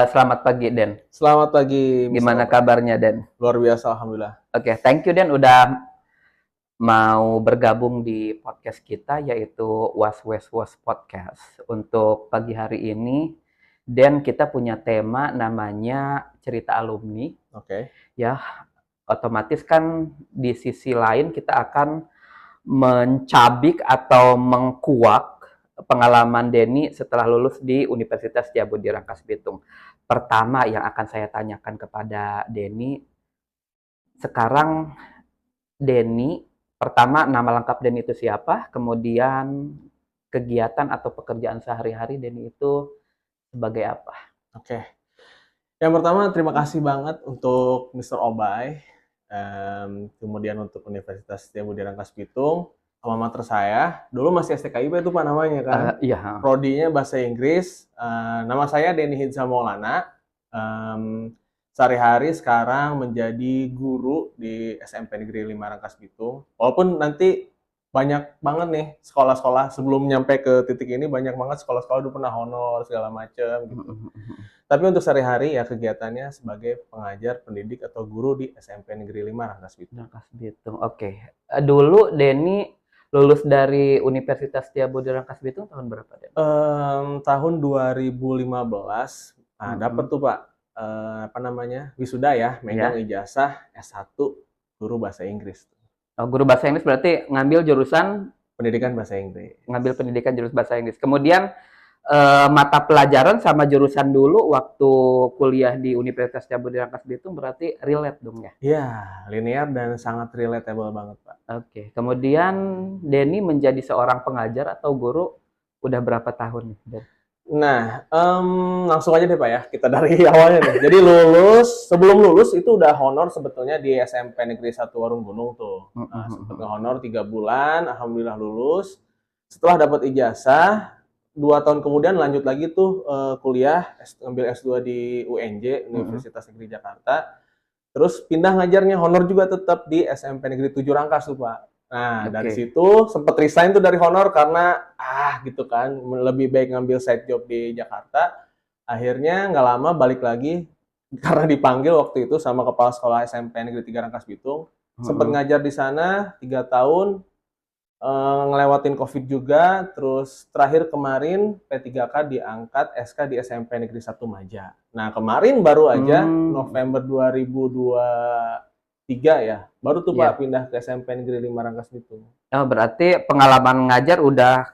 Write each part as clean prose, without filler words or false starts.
Selamat pagi, Den. Selamat pagi, Gimana kabarnya, Den? Luar biasa, alhamdulillah. Oke, thank you, Den, udah mau bergabung di podcast kita, yaitu Was Wes Was Podcast. Untuk pagi hari ini, Den, kita punya tema namanya cerita alumni. Oke. Ya, otomatis kan di sisi lain kita akan mencabik atau mengkuak pengalaman Denny setelah lulus di Universitas Diabudi Rangkas Bitung. Pertama yang akan saya tanyakan kepada Denny, sekarang Denny, pertama nama lengkap Denny itu siapa, kemudian kegiatan atau pekerjaan sehari-hari Denny itu sebagai apa? Oke. Yang pertama, terima kasih banget untuk Mr. Obay, kemudian untuk Universitas Diabudi Rangkas Bitung, alma mater saya. Dulu masih STKIP itu Pak namanya kan? Iya. Prodinya Bahasa Inggris. Nama saya Denny Hidza Maulana. Sehari-hari sekarang menjadi guru di SMP Negeri 5 Rangkas Bitung. Walaupun nanti banyak banget nih sekolah-sekolah sebelum nyampe ke titik ini, banyak banget sekolah-sekolah udah pernah honor segala macam gitu. Tapi untuk sehari-hari ya kegiatannya sebagai pengajar, pendidik atau guru di SMP Negeri 5 Rangkas Bitung. Rangkas Bitung, oke. Dulu Denny lulus dari Universitas Diabudi Rangkas Bitung tahun berapa, Den? Tahun 2015, dapat tuh Pak, wisuda ya, megang ijazah S1 guru bahasa Inggris. Oh, guru bahasa Inggris berarti ngambil jurusan pendidikan bahasa Inggris. Ngambil pendidikan jurusan bahasa Inggris. Kemudian mata pelajaran sama jurusan dulu waktu kuliah di Universitas Diabudi Rangkas Bitung berarti relate dong ya? Iya, linear dan sangat relatable banget Pak. Oke. Kemudian Denny menjadi seorang pengajar atau guru udah berapa tahun nih? Nah, langsung aja deh Pak ya, kita dari awalnya nih. Jadi sebelum lulus itu udah honor sebetulnya di SMP Negeri 1 Warung Gunung tuh. Sempat honor 3 bulan, alhamdulillah lulus. Setelah dapat ijazah, 2 tahun kemudian lanjut lagi tuh kuliah, ngambil S2 di UNJ, Universitas Negeri Jakarta. Terus pindah ngajarnya honor juga tetap di SMP Negeri 7 Rangkas tuh Pak. Nah, dari situ sempat resign tuh dari honor karena gitu kan, lebih baik ngambil side job di Jakarta. Akhirnya nggak lama balik lagi karena dipanggil waktu itu sama kepala sekolah SMP Negeri 3 Rangkas Bitung. Sempat ngajar di sana 3 tahun, ngelewatin COVID juga, terus terakhir kemarin P3K diangkat SK di SMP Negeri 1 Maja. Nah, kemarin baru aja November 2023 ya, baru tuh Pak pindah ke SMP Negeri 5 Rangkas Bitung. Oh, berarti pengalaman ngajar udah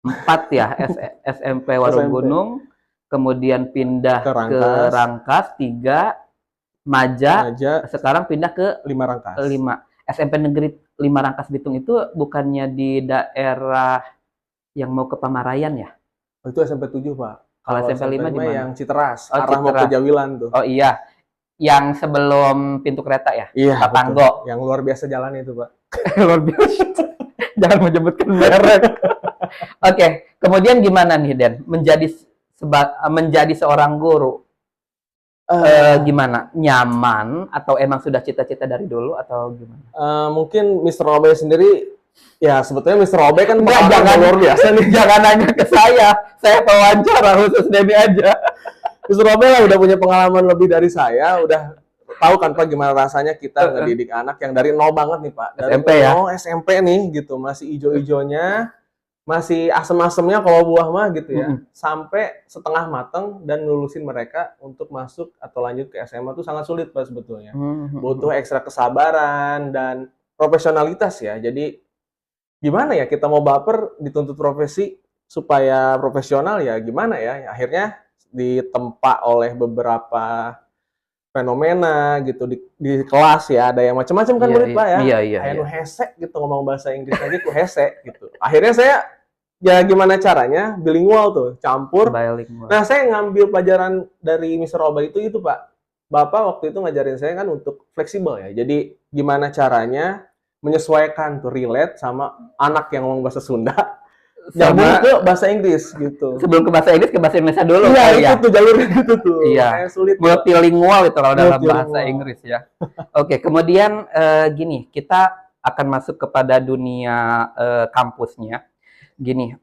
4 ya, SMP Warung Gunung, kemudian pindah ke Rangkas 3, Maja, sekarang pindah ke 5 Rangkas. 5. SMP Negeri 5 Rangkas Bitung itu bukannya di daerah yang mau ke Pamarayan ya? Oh, itu SMP 7 Pak. Kalau SMP 5 di mana? Yang Citeras, arah mau ke Jawilan tuh. Oh iya, yang sebelum pintu kereta ya? Iya, Tanggo. Yang luar biasa jalan itu Pak. Luar biasa. Jangan menyebutkan merek. Oke, kemudian gimana nih Den? Menjadi seorang guru, gimana? Nyaman atau emang sudah cita-cita dari dulu atau gimana? Mungkin Mr. Obey sendiri, ya sebetulnya Mr. Obey kan jangan luar biasa nih. Jangan nanya ke saya wawancara khusus Denny aja. Mr. Obey lah udah punya pengalaman lebih dari saya, udah tahu kan Pak gimana rasanya kita ngedidik anak yang dari nol banget nih Pak. Dari SMP ya? SMP nih gitu, masih ijo-ijonya, masih asem-asemnya kalau buah mah gitu ya, sampai setengah mateng dan lulusin mereka untuk masuk atau lanjut ke SMA tuh sangat sulit Pak sebetulnya. Butuh ekstra kesabaran dan profesionalitas ya. Jadi gimana ya, kita mau baper dituntut profesi supaya profesional ya gimana ya. Akhirnya ditempa oleh beberapa fenomena gitu di kelas ya, ada yang macam-macam kan murid Pak ya. Kayak hese gitu, ngomong bahasa Inggris aja ku hese gitu. Akhirnya saya ya gimana caranya bilingual tuh, campur. Bilingual. Nah, saya ngambil pelajaran dari Mr. Obay itu Pak. Bapak waktu itu ngajarin saya kan untuk fleksibel ya. Jadi gimana caranya menyesuaikan tuh, relate sama anak yang ngomong bahasa Sunda. Nyambung ke bahasa Inggris gitu. Sebelum ke bahasa Inggris, ke bahasa Indonesia dulu. Iya, itu tuh jalur itu tuh. Iya. Sulit. Multilingual itu kalau dalam bahasa Inggris ya. Oke, kemudian gini, kita akan masuk kepada dunia kampusnya. Gini,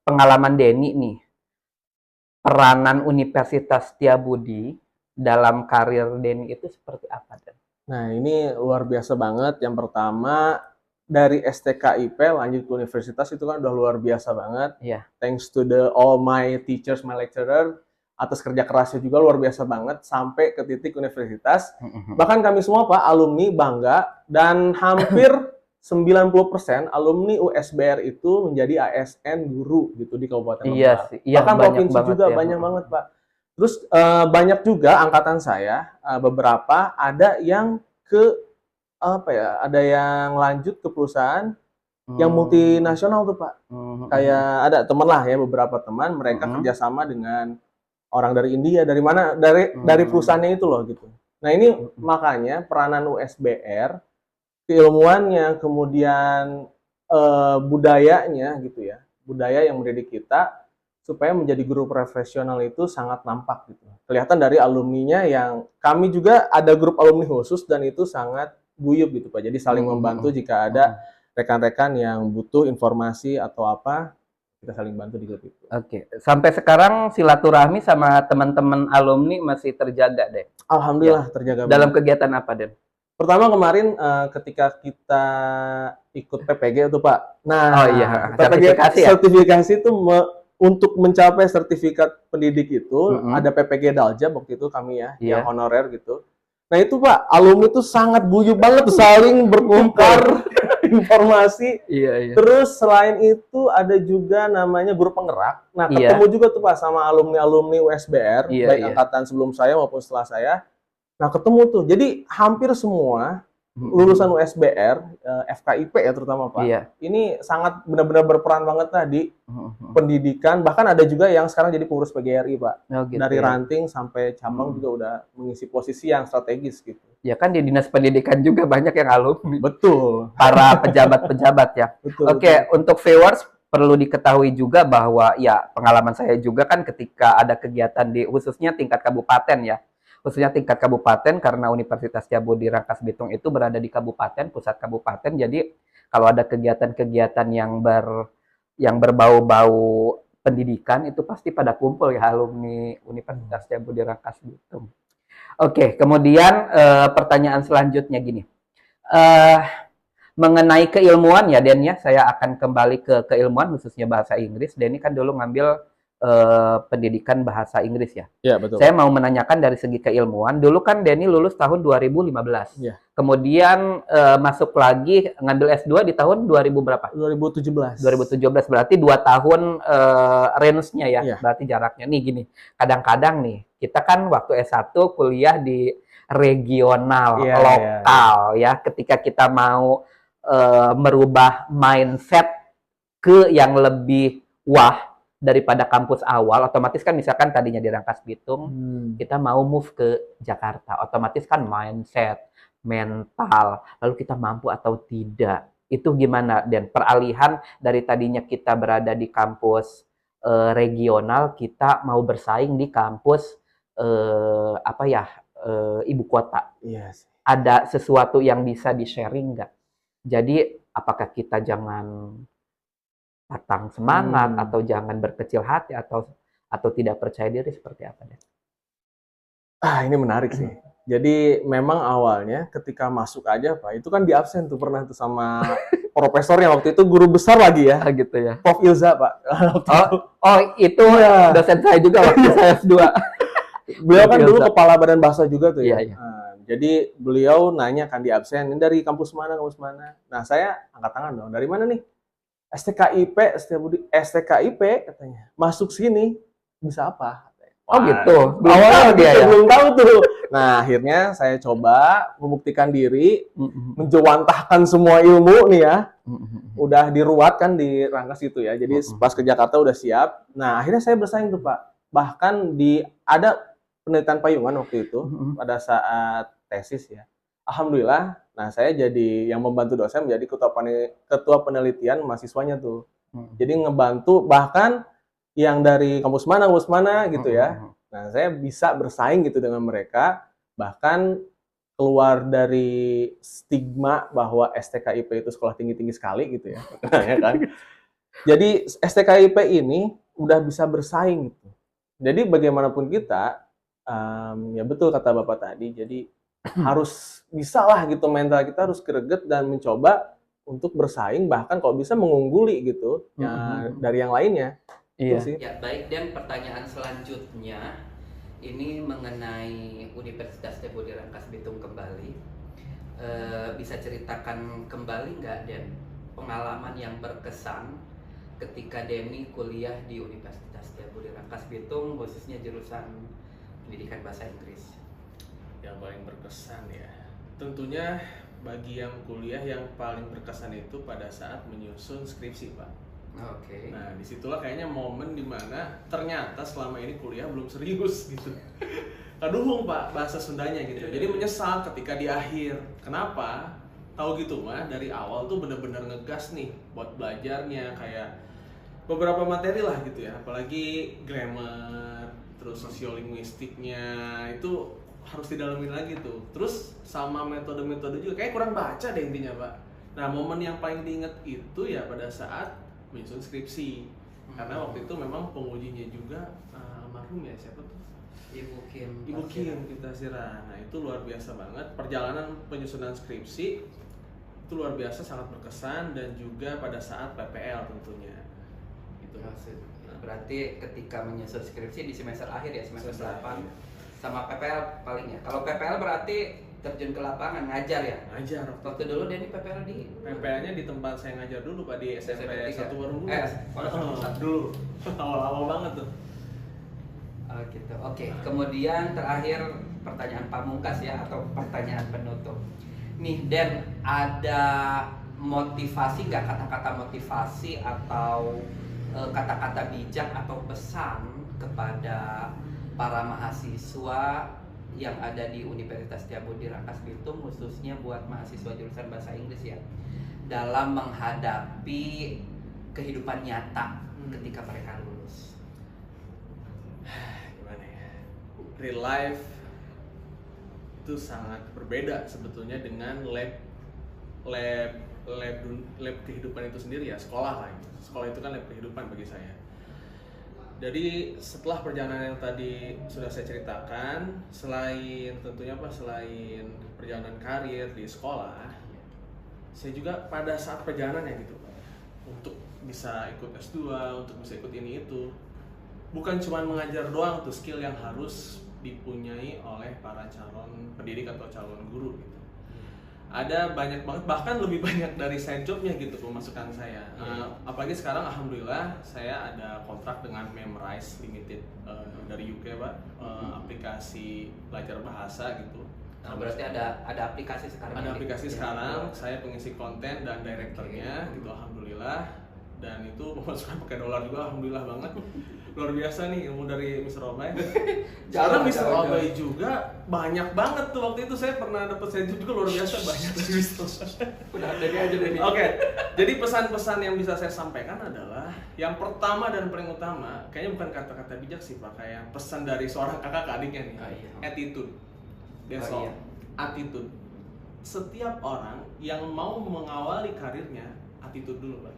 pengalaman Denny nih, peranan Universitas Setiabudi dalam karir Denny itu seperti apa, Den? Nah, ini luar biasa banget. Yang pertama, dari STKIP lanjut ke universitas itu kan udah luar biasa banget. Iya. Thanks to all my teachers, my lecturer, atas kerja kerasnya juga luar biasa banget sampai ke titik universitas. Bahkan kami semua Pak, alumni bangga dan hampir 90% alumni USBR itu menjadi ASN guru gitu di Kabupaten Iya Lebak. sih, iya, Bahkan banyak provinsi banget juga ya. banyak banget Pak. Terus banyak juga angkatan saya beberapa ada yang ada yang lanjut ke perusahaan yang multinasional tuh Pak. Kayak ada teman lah ya, beberapa teman mereka kerjasama dengan orang dari India, dari mana, dari perusahaannya itu loh gitu. Nah ini makanya peranan USBR, keilmuannya, kemudian budayanya gitu ya, budaya yang mendidik kita supaya menjadi guru profesional itu sangat nampak gitu. Kelihatan dari alumninya yang kami juga ada grup alumni khusus dan itu sangat guyup gitu Pak. Jadi saling membantu jika ada rekan-rekan yang butuh informasi atau apa, kita saling bantu di grup itu. Oke, sampai sekarang silaturahmi sama teman-teman alumni masih terjaga, deh. Alhamdulillah terjaga. Dalam kegiatan apa, Den? Pertama kemarin ketika kita ikut PPG itu Pak. Nah, sertifikasi itu untuk mencapai sertifikat pendidik itu ada PPG Daljab waktu itu kami ya, yang honorer gitu. Nah itu Pak, alumni itu sangat guyup banget saling bertukar informasi. Terus selain itu ada juga namanya grup penggerak. Nah ketemu juga tuh Pak sama alumni-alumni USBR, baik angkatan sebelum saya maupun setelah saya. Nah ketemu tuh, jadi hampir semua lulusan USBR, FKIP ya terutama Pak. Ini sangat benar-benar berperan banget lah di pendidikan. Bahkan ada juga yang sekarang jadi pengurus PGRI Pak. Dari ranting sampai cabang juga udah mengisi posisi yang strategis gitu. Ya kan di Dinas Pendidikan juga banyak yang alumni. Betul. Para pejabat-pejabat ya. Oke, untuk viewers perlu diketahui juga bahwa ya pengalaman saya juga kan ketika ada kegiatan di khususnya tingkat kabupaten ya. Khususnya tingkat kabupaten karena Universitas Setiabudi Rangkas Bitung itu berada di kabupaten, pusat kabupaten. Jadi kalau ada kegiatan-kegiatan yang berbau-bau pendidikan itu pasti pada kumpul ya alumni Universitas Setiabudi Rangkas Bitung. Oke, kemudian pertanyaan selanjutnya gini. Mengenai keilmuan ya, Den ya, saya akan kembali ke keilmuan khususnya bahasa Inggris. Den kan dulu ngambil pendidikan bahasa Inggris ya. Iya, betul. Saya mau menanyakan dari segi keilmuan. Dulu kan Denny lulus tahun 2015. Iya. Kemudian masuk lagi ngambil S2 di tahun 2000 berapa? 2017. 2017 berarti 2 tahun range-nya ya. Iya. Berarti jaraknya nih gini. Kadang-kadang nih kita kan waktu S1 kuliah di regional, lokal ya. Ketika kita mau merubah mindset ke yang lebih wah daripada kampus awal, otomatis kan misalkan tadinya di Rangkas Bitung, kita mau move ke Jakarta, otomatis kan mindset, mental, lalu kita mampu atau tidak. Itu gimana, Dan? Peralihan dari tadinya kita berada di kampus regional, kita mau bersaing di kampus ibu kota. Yes. Ada sesuatu yang bisa di-sharing nggak? Jadi, apakah kita jangan patang semangat atau jangan berkecil hati atau tidak percaya diri seperti apa, Den? Ini menarik sih. Jadi memang awalnya ketika masuk aja Pak, itu kan di absen tuh pernah tuh sama profesor yang waktu itu guru besar lagi ya. Gitu ya. Prof Ilza Pak. Itu ya. Dosen saya juga waktu saya S2. Beliau kan dulu kepala badan bahasa juga tuh ya. Iya. Jadi beliau nanya kan di absen, ini dari kampus mana, kampus mana. Nah saya angkat tangan dong, dari mana nih? STKIP, STKIP katanya. Masuk sini bisa apa? Oh gitu. Awalnya dia belum tahu tuh. Nah, akhirnya saya coba membuktikan diri, menjewantahkan semua ilmu nih ya. Udah diruat kan di Rangkas itu ya. Jadi pas ke Jakarta udah siap. Nah, akhirnya saya bersaing tuh, Pak. Bahkan ada penelitian payungan waktu itu pada saat tesis ya. Alhamdulillah, nah saya jadi yang membantu dosen menjadi ketua penelitian mahasiswanya tuh. Jadi ngebantu bahkan yang dari kampus mana gitu ya. Nah saya bisa bersaing gitu dengan mereka, bahkan keluar dari stigma bahwa STKIP itu sekolah tinggi-tinggi sekali gitu ya. Ya kan? Jadi STKIP ini udah bisa bersaing gitu. Jadi bagaimanapun kita, ya betul kata Bapak tadi, jadi harus bisa lah gitu, mental kita harus greget dan mencoba untuk bersaing, bahkan kalau bisa mengungguli gitu, ya dari yang lainnya. Itu Iya. sih. Ya, baik. Dan pertanyaan selanjutnya ini mengenai Universitas Debodi Rangkas Bitung kembali. Bisa ceritakan kembali nggak, Den, pengalaman yang berkesan ketika Denny kuliah di Universitas Debodi Rangkas Bitung, khususnya jurusan pendidikan bahasa Inggris? Yang paling berkesan ya, tentunya bagi yang kuliah yang paling berkesan itu pada saat menyusun skripsi, Pak. Oke. Nah, disitulah kayaknya momen dimana ternyata selama ini kuliah belum serius gitu. Kaduhung Pak bahasa Sundanya gitu. Jadi menyesal ketika di akhir. Kenapa? Tahu gitu mah dari awal tuh bener-bener ngegas nih buat belajarnya, kayak beberapa materi lah gitu ya. Apalagi grammar, terus sosiolinguistiknya itu harus didalamin lagi tuh. Terus sama metode-metode juga kayak kurang baca deh intinya Pak. Nah, momen yang paling diinget itu ya pada saat menyusun skripsi. Karena waktu itu memang pengujinya juga almarhum ya, siapa tuh? Ibu Kim kita Sira. Nah, itu luar biasa banget. Perjalanan penyusunan skripsi itu luar biasa, sangat berkesan, dan juga pada saat PPL tentunya. Gitu. Berarti ketika menyusun skripsi di semester akhir ya, semester 8 iya. sama PPL paling ya. Kalau PPL berarti terjun ke lapangan, ngajar ya? Ngajar. Waktu dulu Denny PPL di PPL-nya di tempat saya ngajar dulu Pak, di SMP 1 Warung Warung dulu. Awal-awal banget tuh. Oh gitu. Oke. Kemudian terakhir pertanyaan pamungkas ya, atau pertanyaan penutup. Nih Den, ada motivasi nggak, kata-kata motivasi atau kata-kata bijak atau pesan kepada para mahasiswa yang ada di Universitas Djabodi Rangkas Bitung, khususnya buat mahasiswa jurusan bahasa Inggris ya, dalam menghadapi kehidupan nyata ketika mereka lulus? Real life itu sangat berbeda sebetulnya dengan lab kehidupan itu sendiri ya, sekolah lah. Sekolah itu kan lab kehidupan bagi saya. Jadi setelah perjalanan yang tadi sudah saya ceritakan, selain tentunya selain perjalanan karir di sekolah, saya juga pada saat perjalanan ya gitu, untuk bisa ikut S2, untuk bisa ikut ini itu, bukan cuma mengajar doang tuh skill yang harus dipunyai oleh para calon pendidik atau calon guru gitu. Ada banyak banget, bahkan lebih banyak dari side jobnya gitu pemasukan saya. Apalagi sekarang alhamdulillah saya ada kontrak dengan Memrise Limited dari UK Pak, aplikasi belajar bahasa gitu. Nah, berarti ada aplikasi sekarang. Ada aplikasi sekarang, saya pengisi konten dan direkturnya gitu, alhamdulillah. Dan itu pemasukan pakai dolar juga, alhamdulillah banget. Luar biasa nih ilmu dari Mr. Obay. Karena Mr. Obay juga banyak banget tuh, waktu itu saya pernah dapat senjut juga luar biasa banyak dari Mr. Obay. Udah dari aja deh. Oke, jadi pesan-pesan yang bisa saya sampaikan adalah yang pertama dan paling utama, kayaknya bukan kata-kata bijak sih Pak, kayak pesan dari seorang kakak ke adiknya nih. Attitude. That's all. Attitude. Setiap orang yang mau mengawali karirnya, attitude dulu Pak.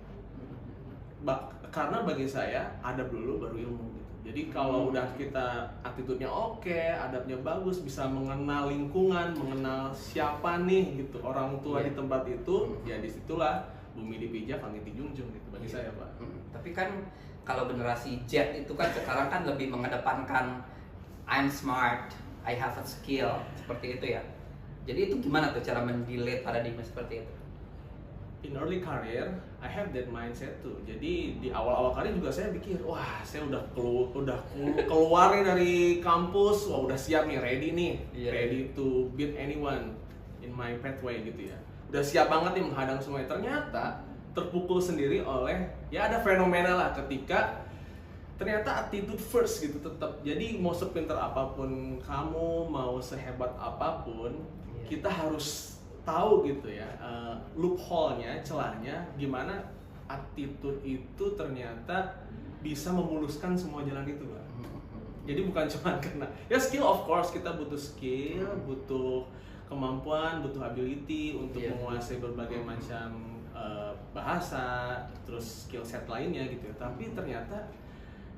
Karena bagi saya adab dulu baru ilmu gitu. Jadi kalau udah kita attitude-nya oke, adabnya bagus, bisa mengenal lingkungan, mengenal siapa nih gitu orang tua di tempat itu, ya disitulah bumi dipijak langit dijunjung gitu bagi saya Pak. Tapi kan kalau generasi Z itu kan sekarang kan lebih mengedepankan I'm smart, I have a skill, seperti itu ya. Jadi itu gimana tuh cara mendelete paradigma seperti itu? In early career, I have that mindset tuh. Jadi di awal-awal karir juga saya pikir, wah saya udah keluar nih dari kampus, wah udah siap nih, ready nih, ready to beat anyone in my pathway gitu ya. Udah siap banget nih menghadang semuanya. Ternyata terpukul sendiri oleh, ya ada fenomena lah ketika ternyata attitude first gitu tetap. Jadi mau sepintar apapun kamu, mau sehebat apapun, kita harus tahu gitu ya, loophole-nya, celahnya, gimana attitude itu ternyata bisa memuluskan semua jalan itu Pak. Jadi bukan cuma karena, ya skill of course, kita butuh skill, butuh kemampuan, butuh ability untuk menguasai berbagai macam bahasa, terus skill set lainnya gitu ya. Tapi ternyata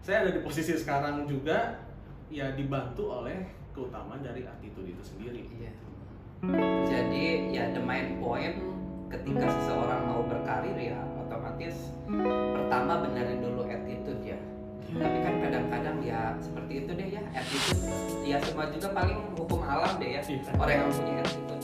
saya ada di posisi sekarang juga ya dibantu oleh keutamaan dari attitude itu sendiri. Iya. Jadi ya the main point ketika seseorang mau berkarir ya otomatis pertama benerin dulu attitude ya. Tapi kan kadang-kadang ya seperti itu deh ya, attitude ya semua juga paling hukum alam deh ya. Orang yang punya attitude